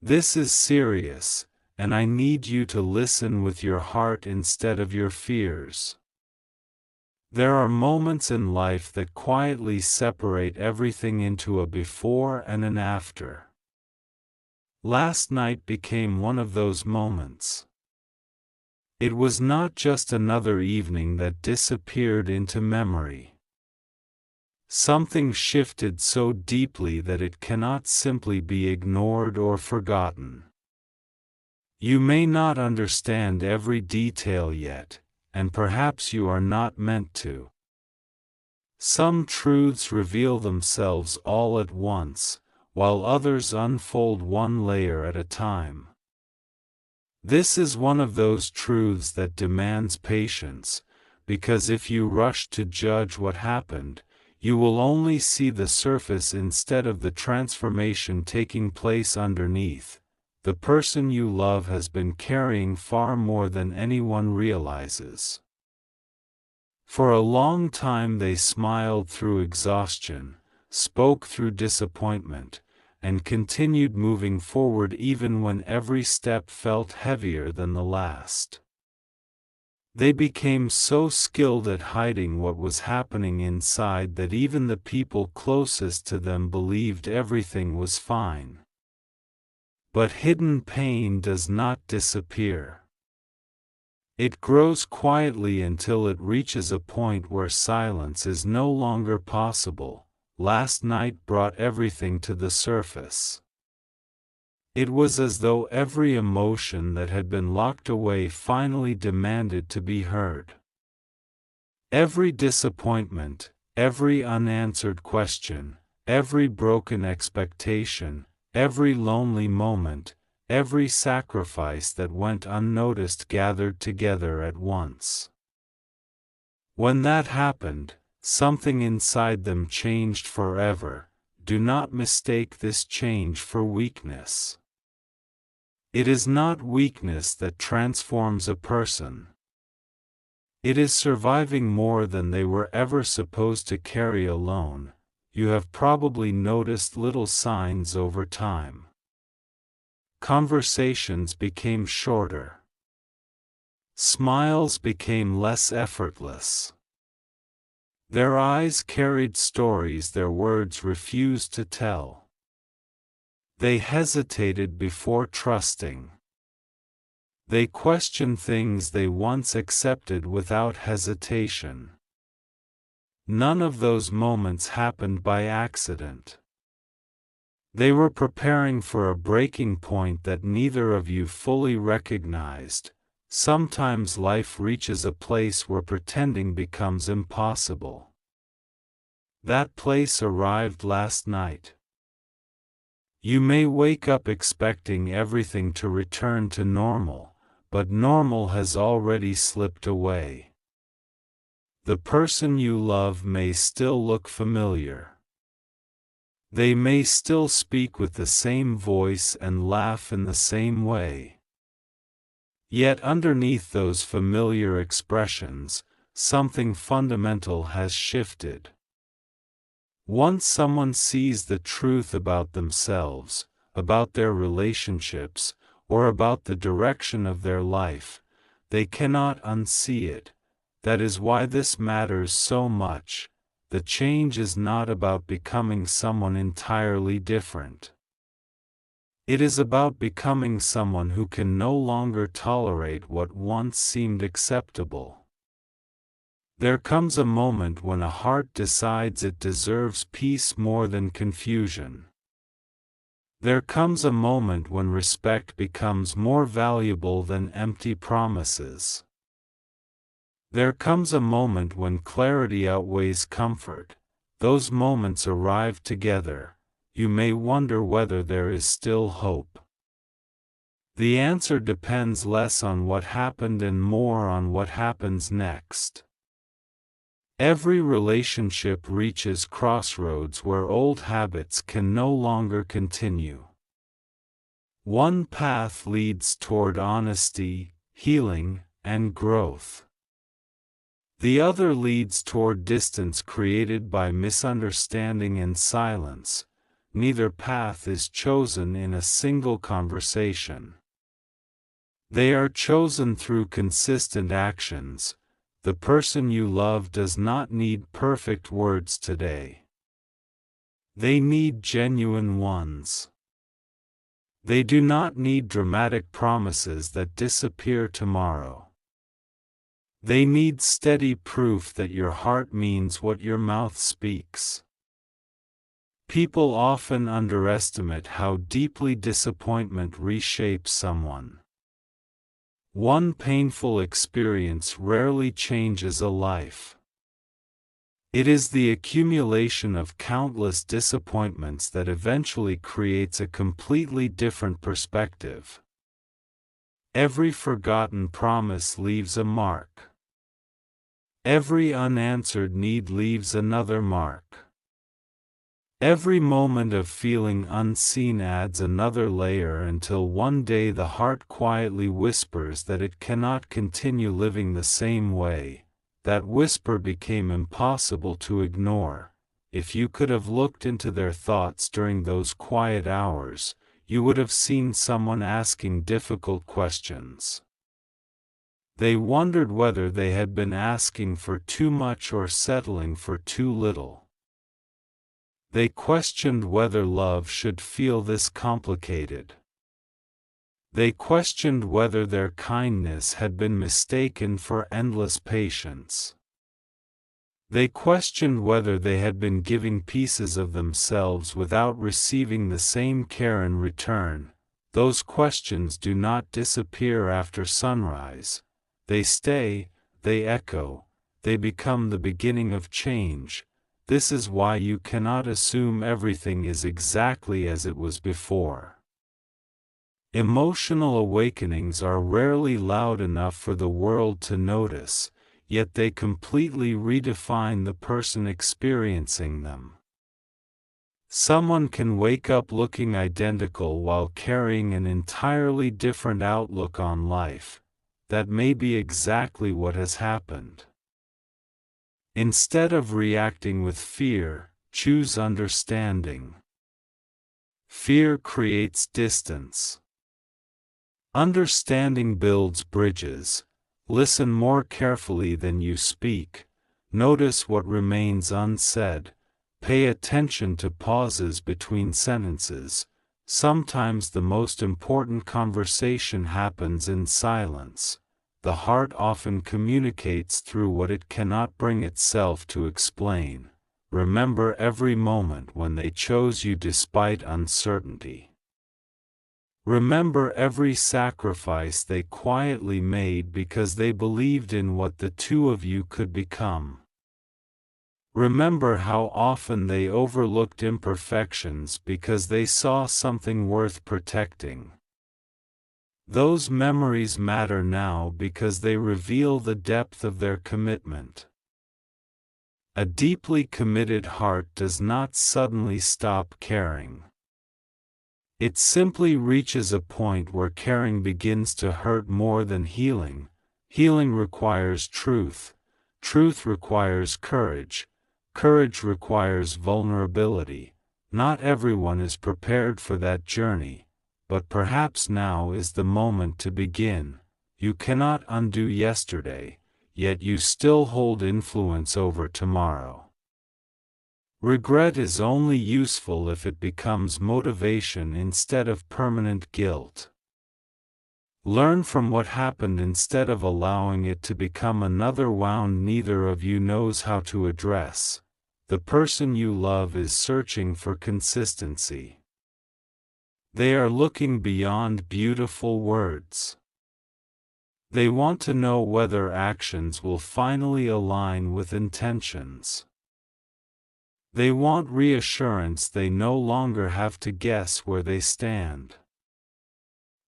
This is serious, and I need you to listen with your heart instead of your fears. There are moments in life that quietly separate everything into a before and an after. Last night became one of those moments. It was not just another evening that disappeared into memory. Something shifted so deeply that it cannot simply be ignored or forgotten. You may not understand every detail yet, and perhaps you are not meant to. Some truths reveal themselves all at once, while others unfold one layer at a time. This is one of those truths that demands patience, because if you rush to judge what happened, you will only see the surface instead of the transformation taking place underneath. The person you love has been carrying far more than anyone realizes. For a long time they smiled through exhaustion, spoke through disappointment, and continued moving forward even when every step felt heavier than the last. They became so skilled at hiding what was happening inside that even the people closest to them believed everything was fine. But hidden pain does not disappear. It grows quietly until it reaches a point where silence is no longer possible. Last night brought everything to the surface. It was as though every emotion that had been locked away finally demanded to be heard. Every disappointment, every unanswered question, every broken expectation, every lonely moment, every sacrifice that went unnoticed gathered together at once. When that happened, something inside them changed forever. Do not mistake this change for weakness. It is not weakness that transforms a person. It is surviving more than they were ever supposed to carry alone. You have probably noticed little signs over time. Conversations became shorter. Smiles became less effortless. Their eyes carried stories their words refused to tell. They hesitated before trusting. They questioned things they once accepted without hesitation. None of those moments happened by accident. They were preparing for a breaking point that neither of you fully recognized. Sometimes life reaches a place where pretending becomes impossible. That place arrived last night. You may wake up expecting everything to return to normal, but normal has already slipped away. The person you love may still look familiar. They may still speak with the same voice and laugh in the same way. Yet underneath those familiar expressions, something fundamental has shifted. Once someone sees the truth about themselves, about their relationships, or about the direction of their life, they cannot unsee it. That is why this matters so much. The change is not about becoming someone entirely different. It is about becoming someone who can no longer tolerate what once seemed acceptable. There comes a moment when a heart decides it deserves peace more than confusion. There comes a moment when respect becomes more valuable than empty promises. There comes a moment when clarity outweighs comfort. Those moments arrive together. You may wonder whether there is still hope. The answer depends less on what happened and more on what happens next. Every relationship reaches crossroads where old habits can no longer continue. One path leads toward honesty, healing, and growth. The other leads toward distance created by misunderstanding and silence. neither path is chosen in a single conversation. They are chosen through consistent actions. The person you love does not need perfect words today. They need genuine ones. They do not need dramatic promises that disappear tomorrow. They need steady proof that your heart means what your mouth speaks. People often underestimate how deeply disappointment reshapes someone. One painful experience rarely changes a life. It is the accumulation of countless disappointments that eventually creates a completely different perspective. Every forgotten promise leaves a mark. Every unanswered need leaves another mark. Every moment of feeling unseen adds another layer until one day the heart quietly whispers that it cannot continue living the same way. That whisper became impossible to ignore. If you could have looked into their thoughts during those quiet hours, you would have seen someone asking difficult questions. They wondered whether they had been asking for too much or settling for too little. They questioned whether love should feel this complicated. They questioned whether their kindness had been mistaken for endless patience. They questioned whether they had been giving pieces of themselves without receiving the same care in return. Those questions do not disappear after sunrise. They stay, they echo, they become the beginning of change. This is why you cannot assume everything is exactly as it was before. Emotional awakenings are rarely loud enough for the world to notice, yet they completely redefine the person experiencing them. Someone can wake up looking identical while carrying an entirely different outlook on life. That may be exactly what has happened. Instead of reacting with fear, choose understanding. Fear creates distance. Understanding builds bridges. Listen more carefully than you speak. Notice what remains unsaid. Pay attention to pauses between sentences. Sometimes the most important conversation happens in silence. The heart often communicates through what it cannot bring itself to explain. Remember every moment when they chose you despite uncertainty. Remember every sacrifice they quietly made because they believed in what the two of you could become. Remember how often they overlooked imperfections because they saw something worth protecting. Those memories matter now because they reveal the depth of their commitment. A deeply committed heart does not suddenly stop caring. It simply reaches a point where caring begins to hurt more than healing. Healing requires truth. Truth requires courage. Courage requires vulnerability. Not everyone is prepared for that journey. But perhaps now is the moment to begin. You cannot undo yesterday, yet you still hold influence over tomorrow. Regret is only useful if it becomes motivation instead of permanent guilt. Learn from what happened instead of allowing it to become another wound neither of you knows how to address. The person you love is searching for consistency. They are looking beyond beautiful words. They want to know whether actions will finally align with intentions. They want reassurance they no longer have to guess where they stand.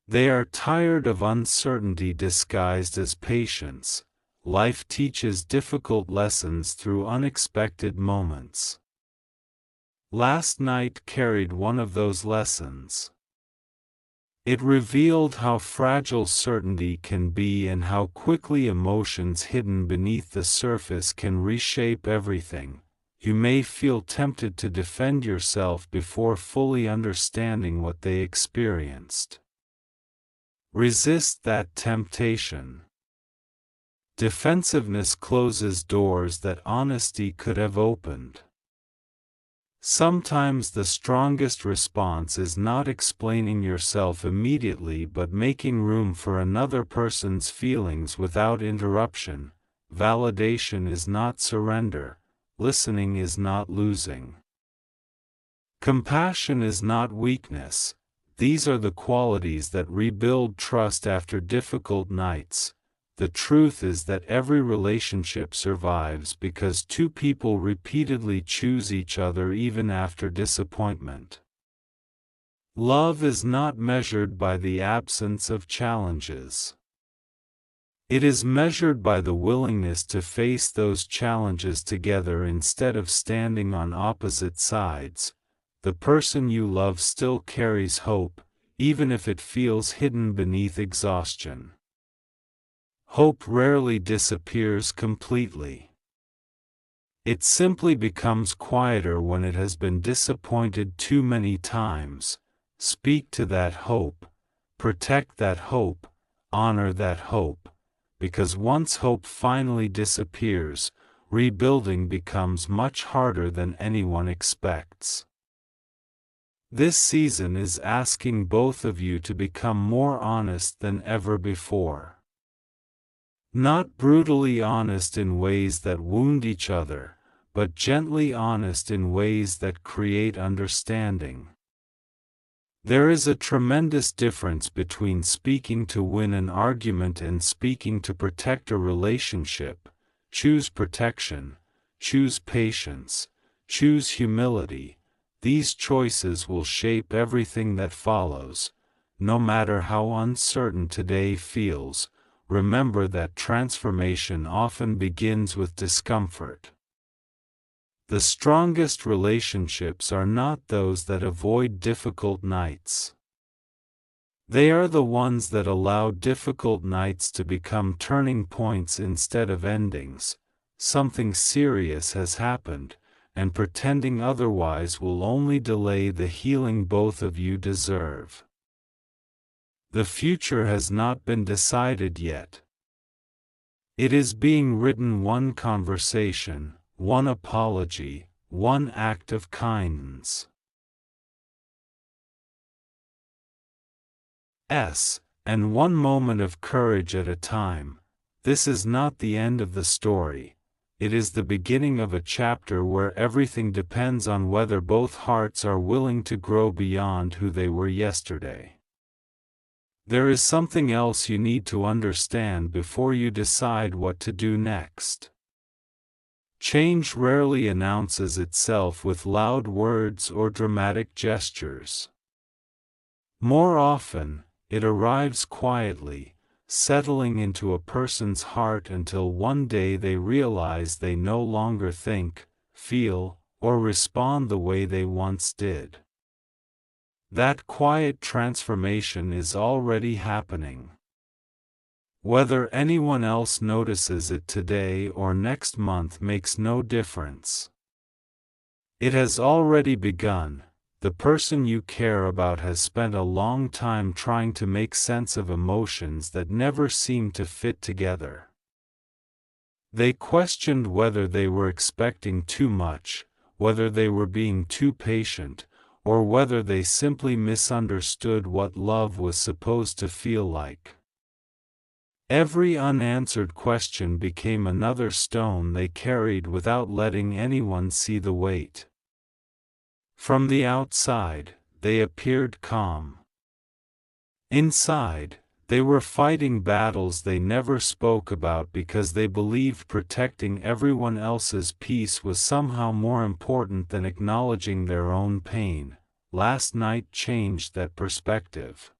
They are tired of uncertainty disguised as patience. Life teaches difficult lessons through unexpected moments. Last night carried one of those lessons. It revealed how fragile certainty can be and how quickly emotions hidden beneath the surface can reshape everything. you may feel tempted to defend yourself before fully understanding what they experienced. Resist that temptation. Defensiveness closes doors that honesty could have opened. Sometimes the strongest response is not explaining yourself immediately but making room for another person's feelings without interruption. Validation is not surrender. Listening is not losing. Compassion is not weakness. These are the qualities that rebuild trust after difficult nights. The truth is that every relationship survives because two people repeatedly choose each other even after disappointment. Love is not measured by the absence of challenges. It is measured by the willingness to face those challenges together instead of standing on opposite sides. The person you love still carries hope, even if it feels hidden beneath exhaustion. Hope rarely disappears completely. It simply becomes quieter when it has been disappointed too many times. Speak to that hope, protect that hope, honor that hope, because once hope finally disappears, rebuilding becomes much harder than anyone expects. This season is asking both of you to become more honest than ever before. Not brutally honest in ways that wound each other, but gently honest in ways that create understanding. There is a tremendous difference between speaking to win an argument and speaking to protect a relationship. Choose protection, choose patience, choose humility. These choices will shape everything that follows. No matter how uncertain today feels, remember that transformation often begins with discomfort. The strongest relationships are not those that avoid difficult nights. They are the ones that allow difficult nights to become turning points instead of endings. Something serious has happened, and pretending otherwise will only delay the healing both of you deserve. The future has not been decided yet. It is being written one conversation, one apology, one act of kindness. And one moment of courage at a time. This is not the end of the story. It is the beginning of a chapter where everything depends on whether both hearts are willing to grow beyond who they were yesterday. There is something else you need to understand before you decide what to do next. Change rarely announces itself with loud words or dramatic gestures. More often, it arrives quietly, settling into a person's heart until one day they realize they no longer think, feel, or respond the way they once did. That quiet transformation is already happening. Whether anyone else notices it today or next month makes no difference. It has already begun. The person you care about has spent a long time trying to make sense of emotions that never seemed to fit together. They questioned whether they were expecting too much, whether they were being too patient, or whether they simply misunderstood what love was supposed to feel like. Every unanswered question became another stone they carried without letting anyone see the weight. From the outside, they appeared calm. Inside, they were fighting battles they never spoke about because they believed protecting everyone else's peace was somehow more important than acknowledging their own pain. Last night changed that perspective.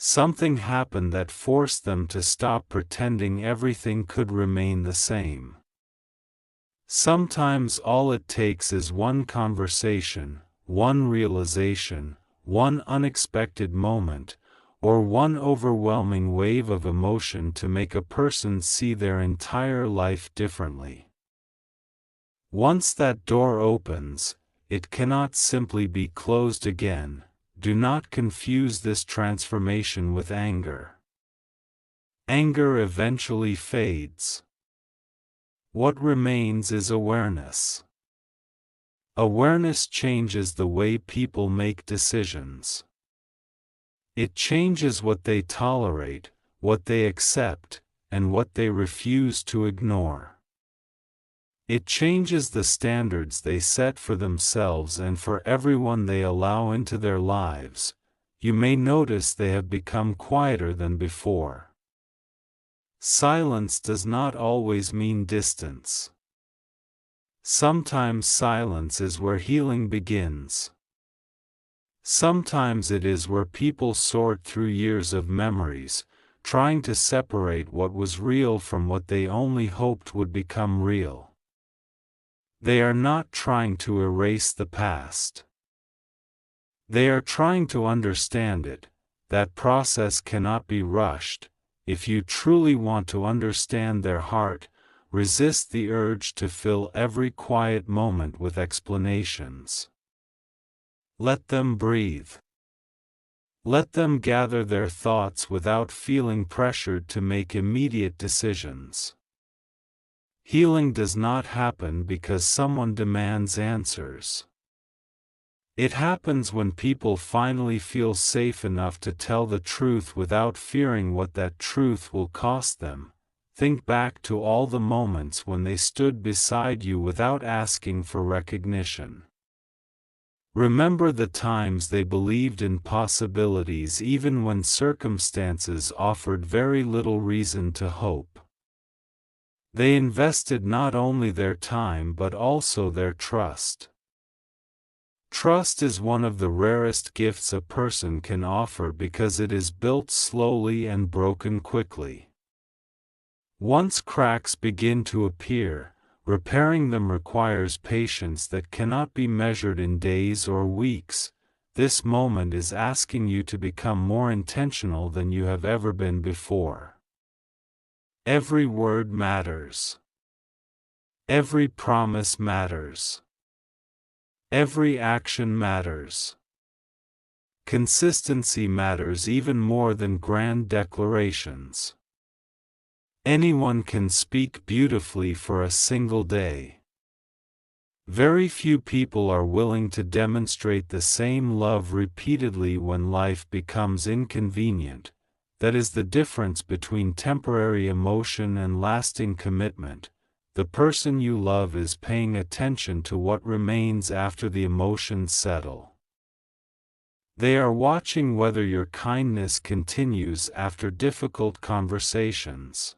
Something happened that forced them to stop pretending everything could remain the same. Sometimes all it takes is one conversation, one realization, one unexpected moment, or one overwhelming wave of emotion to make a person see their entire life differently. Once that door opens, it cannot simply be closed again. Do not confuse this transformation with anger. Anger eventually fades. What remains is awareness. Awareness changes the way people make decisions. It changes what they tolerate, what they accept, and what they refuse to ignore. It changes the standards they set for themselves and for everyone they allow into their lives. You may notice they have become quieter than before. Silence does not always mean distance. Sometimes silence is where healing begins. Sometimes it is where people sort through years of memories, trying to separate what was real from what they only hoped would become real. They are not trying to erase the past. They are trying to understand it. That process cannot be rushed. If you truly want to understand their heart, resist the urge to fill every quiet moment with explanations. Let them breathe. Let them gather their thoughts without feeling pressured to make immediate decisions. Healing does not happen because someone demands answers. It happens when people finally feel safe enough to tell the truth without fearing what that truth will cost them. Think back to all the moments when they stood beside you without asking for recognition. Remember the times they believed in possibilities even when circumstances offered very little reason to hope. They invested not only their time but also their trust. Trust is one of the rarest gifts a person can offer because it is built slowly and broken quickly. Once cracks begin to appear, repairing them requires patience that cannot be measured in days or weeks. This moment is asking you to become more intentional than you have ever been before. Every word matters. Every promise matters. Every action matters. Consistency matters even more than grand declarations. Anyone can speak beautifully for a single day. Very few people are willing to demonstrate the same love repeatedly when life becomes inconvenient. That is the difference between temporary emotion and lasting commitment. The person you love is paying attention to what remains after the emotions settle. They are watching whether your kindness continues after difficult conversations.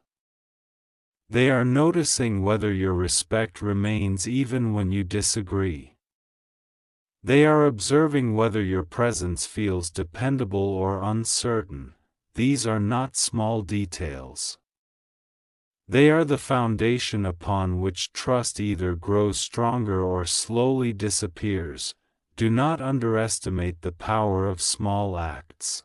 They are noticing whether your respect remains even when you disagree. They are observing whether your presence feels dependable or uncertain. These are not small details. They are the foundation upon which trust either grows stronger or slowly disappears. Do not underestimate the power of small acts.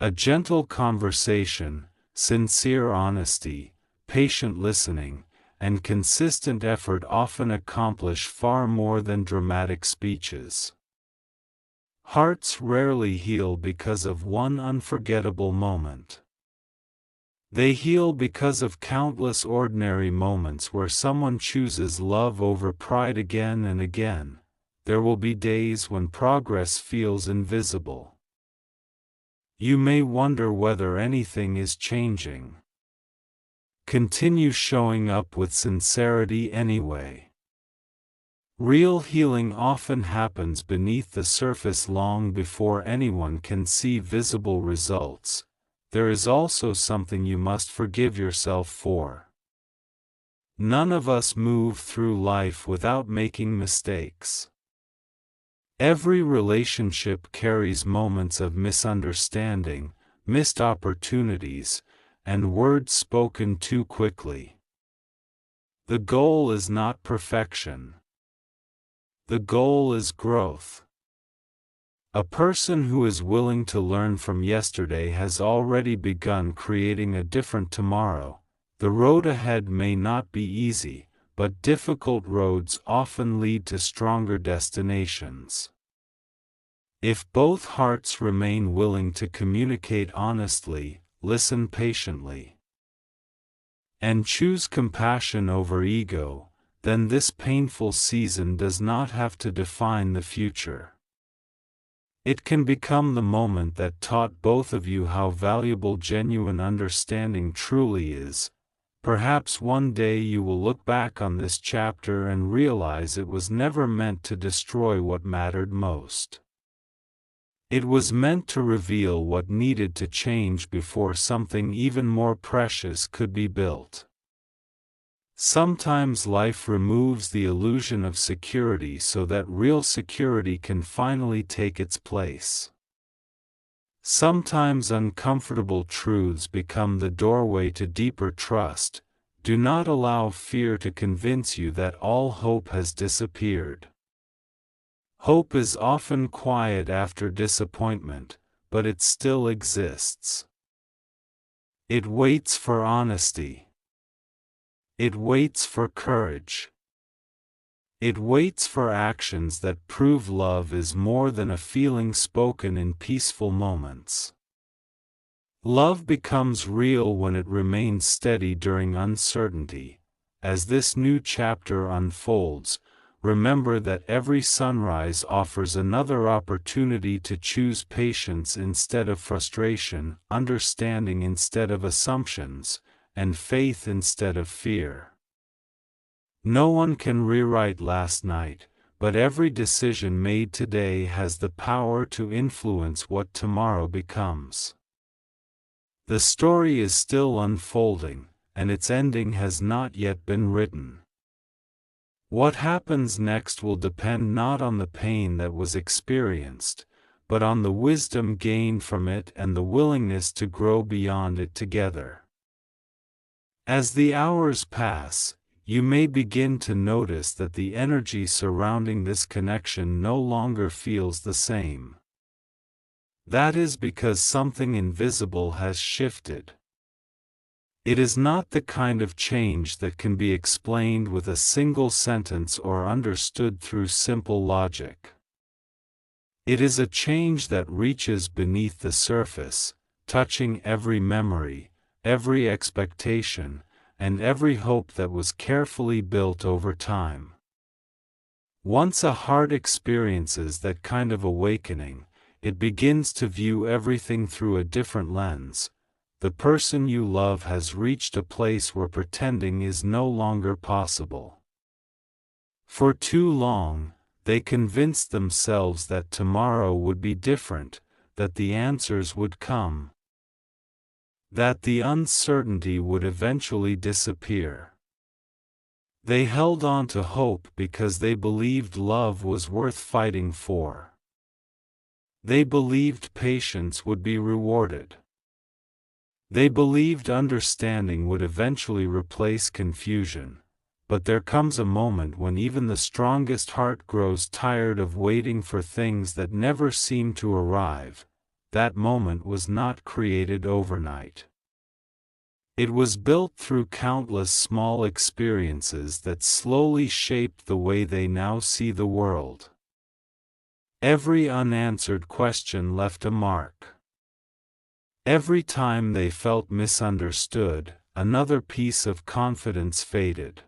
A gentle conversation, sincere honesty, patient listening, and consistent effort often accomplish far more than dramatic speeches. Hearts rarely heal because of one unforgettable moment. They heal because of countless ordinary moments where someone chooses love over pride again and again. There will be days when progress feels invisible. You may wonder whether anything is changing. Continue showing up with sincerity anyway. Real healing often happens beneath the surface long before anyone can see visible results. There is also something you must forgive yourself for. None of us move through life without making mistakes. Every relationship carries moments of misunderstanding, missed opportunities, and words spoken too quickly. The goal is not perfection. The goal is growth. A person who is willing to learn from yesterday has already begun creating a different tomorrow. The road ahead may not be easy, but difficult roads often lead to stronger destinations. If both hearts remain willing to communicate honestly, listen patiently, and choose compassion over ego, then this painful season does not have to define the future. It can become the moment that taught both of you how valuable genuine understanding truly is. Perhaps one day you will look back on this chapter and realize it was never meant to destroy what mattered most. It was meant to reveal what needed to change before something even more precious could be built. Sometimes life removes the illusion of security so that real security can finally take its place. Sometimes uncomfortable truths become the doorway to deeper trust. Do not allow fear to convince you that all hope has disappeared. Hope is often quiet after disappointment, but it still exists. It waits for honesty. It waits for courage. It waits for actions that prove love is more than a feeling spoken in peaceful moments. Love becomes real when it remains steady during uncertainty. As this new chapter unfolds, remember that every sunrise offers another opportunity to choose patience instead of frustration, understanding instead of assumptions, and faith instead of fear. No one can rewrite last night, but every decision made today has the power to influence what tomorrow becomes. The story is still unfolding, and its ending has not yet been written. What happens next will depend not on the pain that was experienced, but on the wisdom gained from it and the willingness to grow beyond it together. As the hours pass, you may begin to notice that the energy surrounding this connection no longer feels the same. That is because something invisible has shifted. It is not the kind of change that can be explained with a single sentence or understood through simple logic. It is a change that reaches beneath the surface, touching every memory, every expectation, and every hope that was carefully built over time. Once a heart experiences that kind of awakening, it begins to view everything through a different lens. The person you love has reached a place where pretending is no longer possible. For too long, they convinced themselves that tomorrow would be different, that the answers would come, that the uncertainty would eventually disappear. They held on to hope because they believed love was worth fighting for. They believed patience would be rewarded. They believed understanding would eventually replace confusion, but there comes a moment when even the strongest heart grows tired of waiting for things that never seem to arrive. That moment was not created overnight. It was built through countless small experiences that slowly shaped the way they now see the world. Every unanswered question left a mark. Every time they felt misunderstood, another piece of confidence faded.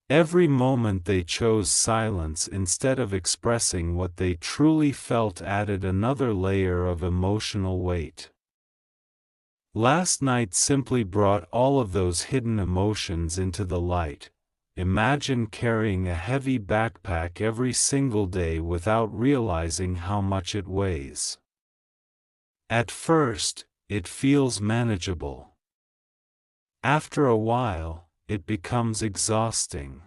Every moment they chose silence instead of expressing what they truly felt added another layer of emotional weight. Last night simply brought all of those hidden emotions into the light. Imagine carrying a heavy backpack every single day without realizing how much it weighs. At first, it feels manageable. After a while, it becomes exhausting.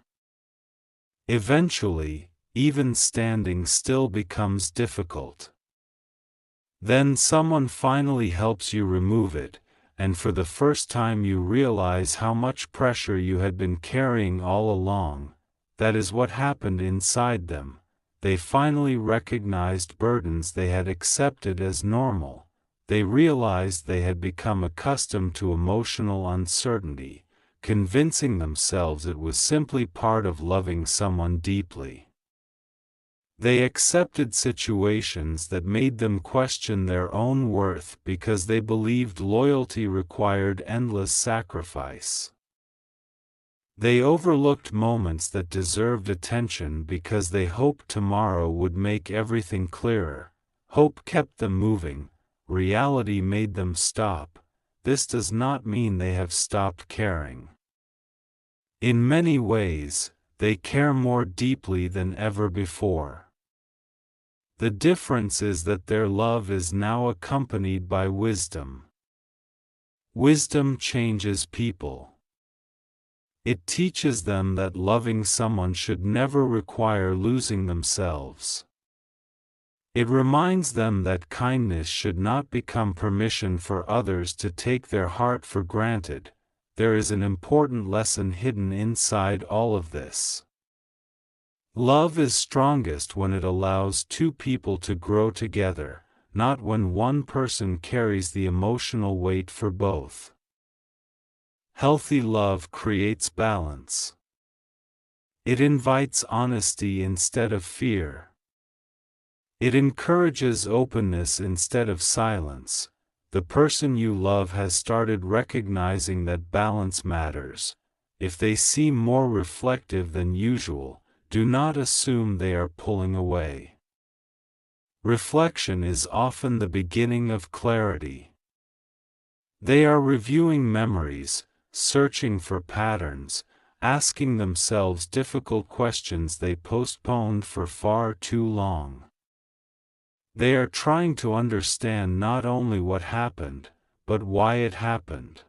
Eventually, even standing still becomes difficult. Then someone finally helps you remove it, and for the first time you realize how much pressure you had been carrying all along. That is what happened inside them. They finally recognized burdens they had accepted as normal. They realized they had become accustomed to emotional uncertainty, convincing themselves it was simply part of loving someone deeply. They accepted situations that made them question their own worth because they believed loyalty required endless sacrifice. They overlooked moments that deserved attention because they hoped tomorrow would make everything clearer. Hope kept them moving, reality made them stop. This does not mean they have stopped caring. In many ways, they care more deeply than ever before. The difference is that their love is now accompanied by wisdom. Wisdom changes people. It teaches them that loving someone should never require losing themselves. It reminds them that kindness should not become permission for others to take their heart for granted. There is an important lesson hidden inside all of this. Love is strongest when it allows two people to grow together, not when one person carries the emotional weight for both. Healthy love creates balance. It invites honesty instead of fear. It encourages openness instead of silence. The person you love has started recognizing that balance matters. If they seem more reflective than usual, do not assume they are pulling away. Reflection is often the beginning of clarity. They are reviewing memories, searching for patterns, asking themselves difficult questions they postponed for far too long. They are trying to understand not only what happened, but why it happened.